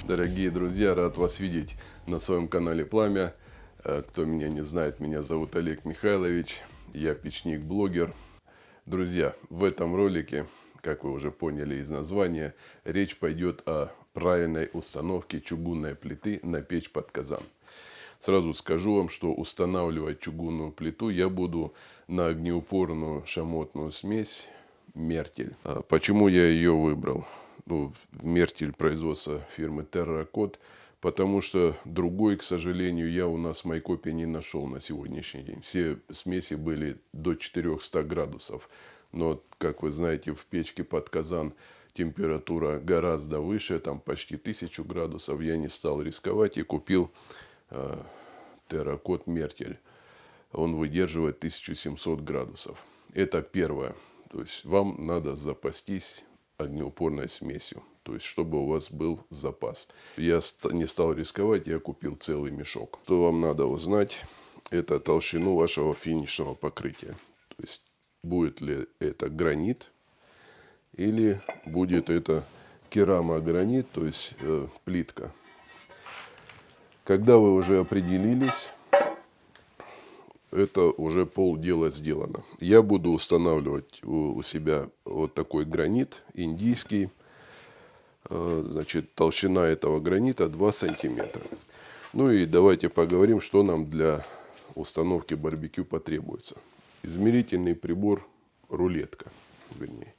Дорогие друзья, рад вас видеть на своем канале Пламя. Кто меня не знает, меня зовут Олег Михайлович, я печник-блогер. Друзья, в этом ролике, как вы уже поняли из названия, речь пойдет о правильной установке чугунной плиты на печь под казан. Сразу скажу вам, что устанавливать чугунную плиту я буду на огнеупорную шамотную смесь Мертель. Почему я ее выбрал? Мертель производства фирмы Terracot, потому что другой, к сожалению, я у нас в Майкопе не нашел на сегодняшний день. Все смеси были до 400 градусов. Но, как вы знаете, в печке под казан температура гораздо выше, там почти 1000 градусов. Я не стал рисковать и купил Terracot Мертель. Он выдерживает 1700 градусов. Это первое. То есть вам надо запастись огнеупорной смесью. То есть чтобы у вас был запас. Я не стал рисковать, я купил целый мешок. Что вам надо узнать, это толщину вашего финишного покрытия. То есть будет ли это гранит или будет это керамогранит, то есть плитка. Когда вы уже определились, это уже полдела сделано. Я буду устанавливать у себя вот такой гранит индийский. Значит, толщина этого гранита 2 сантиметра. Ну и давайте поговорим, что нам для установки барбекю потребуется. Измерительный прибор, рулетка, вернее.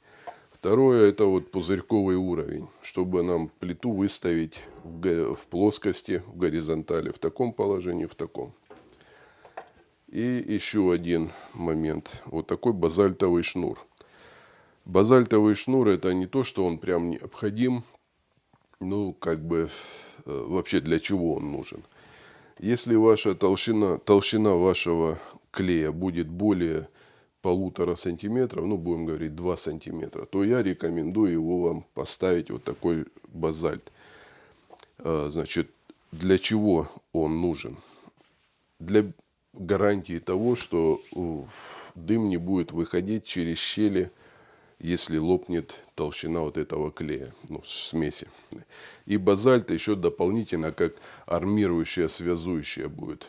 Второе, это вот пузырьковый уровень, чтобы нам плиту выставить в плоскости, в горизонтали, в таком положении, в таком. И еще один момент. Вот такой базальтовый шнур. Базальтовый шнур — это не то, что он прям необходим. Ну, как бы, вообще для чего он нужен. Если ваша толщина вашего клея будет более 1,5 сантиметра, ну, будем говорить 2 сантиметра, то я рекомендую его вам поставить вот такой базальт. Значит, для чего он нужен? Для гарантии того, что дым не будет выходить через щели, если лопнет толщина вот этого клея, ну, смеси. И базальт еще дополнительно как армирующая, связующая будет.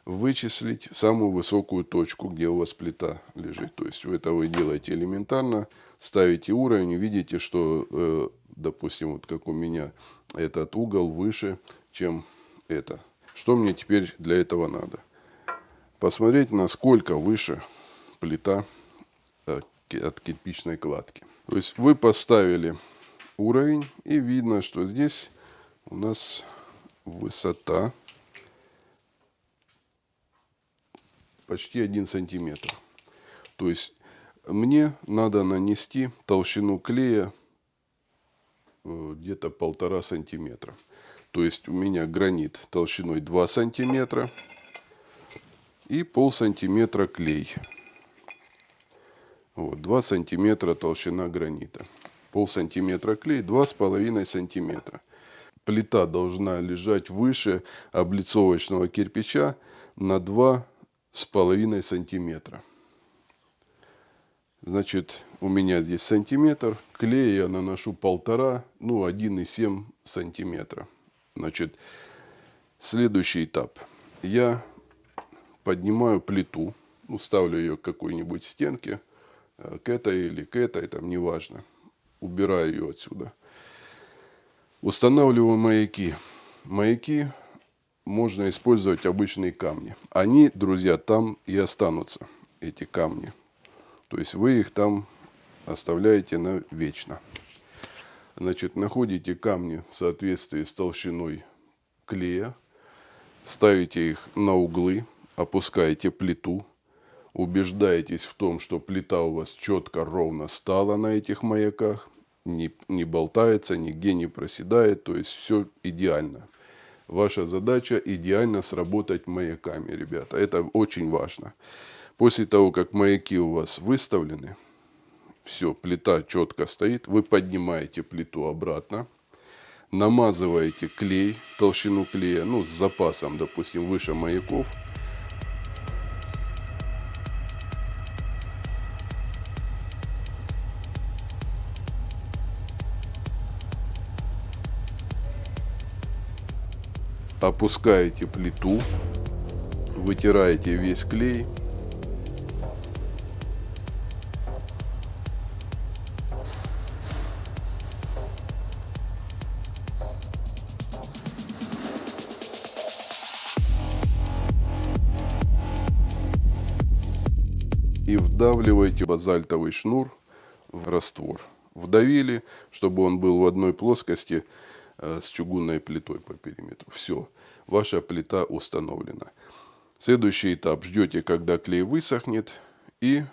Вычислить самую высокую точку, где у вас плита лежит. То есть это вы делаете элементарно, ставите уровень, видите, что, допустим, вот как у меня, этот угол выше, чем это. Что мне теперь для этого надо? Посмотреть, насколько выше плита от кирпичной кладки. То есть вы поставили уровень, и видно, что здесь у нас высота почти 1 сантиметр. То есть мне надо нанести толщину клея где-то 1,5 сантиметра. То есть у меня гранит толщиной 2 сантиметра и 0,5 сантиметра клей. Вот, 2 сантиметра толщина гранита. 0,5 сантиметра клей, 2,5 сантиметра. Плита должна лежать выше облицовочного кирпича на 2,5 сантиметра. Значит, у меня здесь сантиметр. Клей я наношу 1,5, ну 1,7 сантиметра. Значит, следующий этап. Я поднимаю плиту, ставлю ее к какой-нибудь стенке, к этой или к этой, там неважно. Убираю ее отсюда. Устанавливаю маяки. Маяки можно использовать обычные камни. Они, друзья, там и останутся, эти камни. То есть вы их там оставляете навечно. Значит, находите камни в соответствии с толщиной клея. Ставите их на углы, опускаете плиту. Убеждаетесь в том, что плита у вас четко, ровно стала на этих маяках. Не болтается, нигде не проседает. То есть все идеально. Ваша задача идеально сработать маяками, ребята. Это очень важно. После того, как маяки у вас выставлены, все, плита четко стоит, вы поднимаете плиту обратно. Намазываете клей, толщину клея, ну, с запасом, допустим, выше маяков. опускаете плиту, вытираете весь клей. И вдавливаете базальтовый шнур в раствор. Вдавили, чтобы он был в одной плоскости с чугунной плитой по периметру. Все, ваша плита установлена. Следующий этап. Ждете, когда клей высохнет. И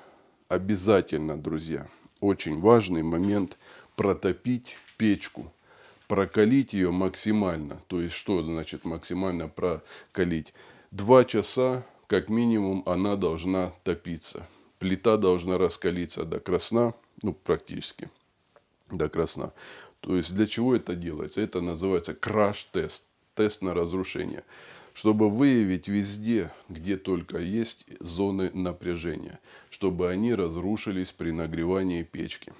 обязательно, друзья, очень важный момент, протопить печку. Прокалить ее максимально. То есть, что значит максимально прокалить? 2 часа, как минимум, она должна топиться. Плита должна раскалиться до красна, ну, практически до красна. То есть, для чего это делается? Это называется краш-тест, тест на разрушение. Чтобы выявить везде, где только есть зоны напряжения, чтобы они разрушились при нагревании печки.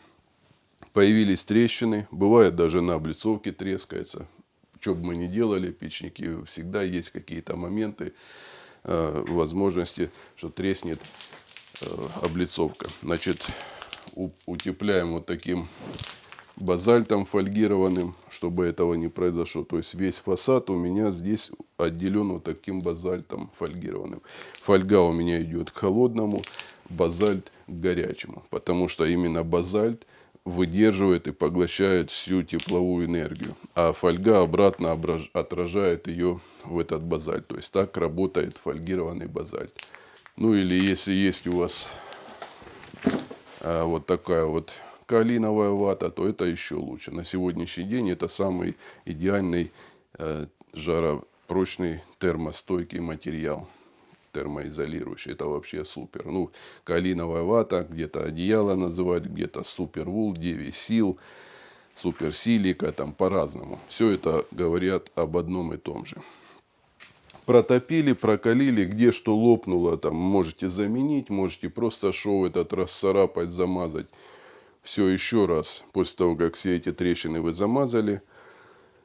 Появились трещины, бывает даже на облицовке трескается. Что бы мы ни делали, печники, всегда есть какие-то моменты, возможности, что треснет облицовка. Значит, утепляем вот таким базальтом фольгированным, чтобы этого не произошло. То есть весь фасад у меня здесь отделен вот таким базальтом фольгированным. Фольга у меня идет к холодному, базальт к горячему. Потому что именно базальт выдерживает и поглощает всю тепловую энергию. А фольга обратно отражает ее в этот базальт. То есть так работает фольгированный базальт. Ну или если есть у вас вот такая вот каолиновая вата, то это еще лучше. На сегодняшний день это самый идеальный жаропрочный термостойкий материал. Термоизолирующий. Это вообще супер. Ну, каолиновая вата, где-то одеяло называют, где-то супервул, 9 сил, суперсилика, там по-разному. Все это говорят об одном и том же. Протопили, прокалили, где что лопнуло, там можете заменить, можете просто шов этот расцарапать, замазать. Все еще раз, после того, как все эти трещины вы замазали,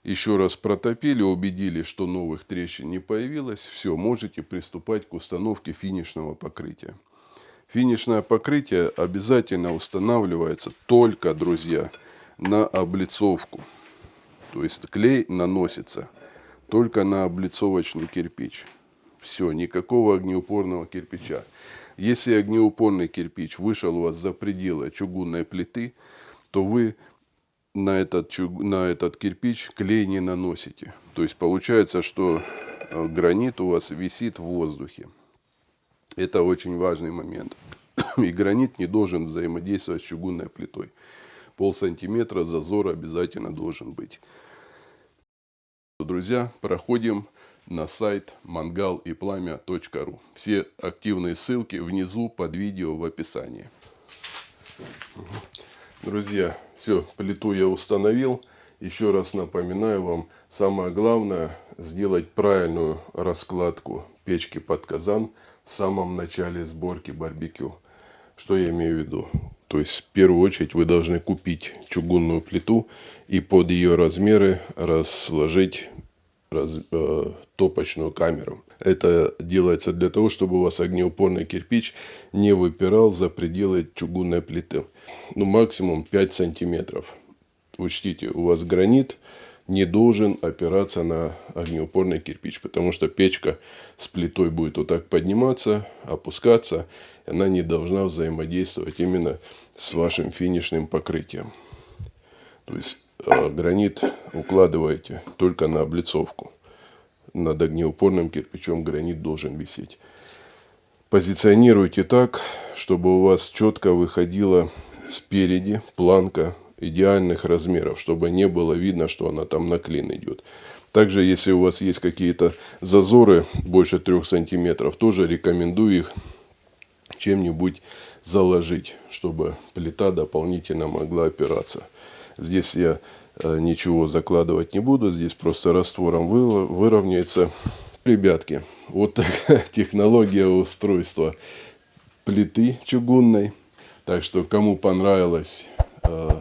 еще раз протопили, убедились, что новых трещин не появилось. Все, можете приступать к установке финишного покрытия. Финишное покрытие обязательно устанавливается только, друзья, на облицовку. То есть клей наносится только на облицовочный кирпич. Все, никакого огнеупорного кирпича. Если огнеупорный кирпич вышел у вас за пределы чугунной плиты, то вы на этот кирпич клей не наносите. То есть получается, что гранит у вас висит в воздухе. Это очень важный момент. И гранит не должен взаимодействовать с чугунной плитой. Полсантиметра зазор обязательно должен быть. Друзья, проходим на сайт mangalyplamya.ru. Все активные ссылки внизу под видео в описании. Друзья, все, плиту я установил. Еще раз напоминаю вам, самое главное сделать правильную раскладку печки под казан в самом начале сборки барбекю. Что я имею в виду? То есть, в первую очередь, вы должны купить чугунную плиту и под ее размеры разложить топочную камеру. Это делается для того, чтобы у вас огнеупорный кирпич не выпирал за пределы чугунной плиты. Ну, максимум 5 сантиметров. Учтите, у вас гранит не должен опираться на огнеупорный кирпич, потому что печка с плитой будет вот так подниматься, опускаться. Она не должна взаимодействовать именно с вашим финишным покрытием. То есть гранит укладываете только на облицовку. Над огнеупорным кирпичом гранит должен висеть. Позиционируйте так, чтобы у вас четко выходила спереди планка идеальных размеров, чтобы не было видно, что она там на клин идет. Также, если у вас есть какие-то зазоры больше 3 сантиметров, тоже рекомендую их чем-нибудь заложить, чтобы плита дополнительно могла опираться. Здесь я ничего закладывать не буду, здесь просто раствором выровняется. Ребятки, вот такая технология устройства плиты чугунной. Так что, кому понравилось,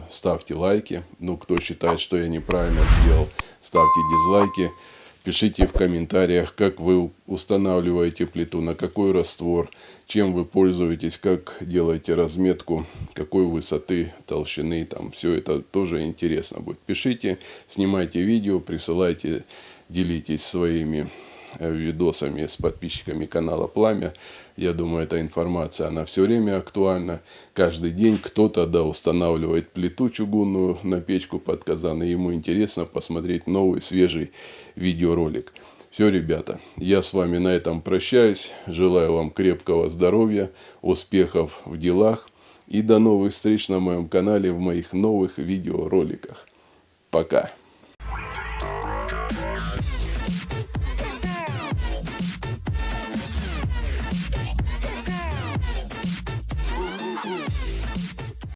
ставьте лайки. Ну, кто считает, что я неправильно сделал, ставьте дизлайки. Пишите в комментариях, как вы устанавливаете плиту, на какой раствор, чем вы пользуетесь, как делаете разметку, какой высоты, толщины. Там все это тоже интересно будет. Пишите, снимайте видео, присылайте, делитесь своими видосами с подписчиками канала Пламя. Я думаю, эта информация, она все время актуальна. Каждый день кто-то устанавливает плиту чугунную на печку под казан, и ему интересно посмотреть новый свежий видеоролик. Все, ребята, я с вами на этом прощаюсь. Желаю вам крепкого здоровья, успехов в делах и до новых встреч на моем канале в моих новых видеороликах. Пока!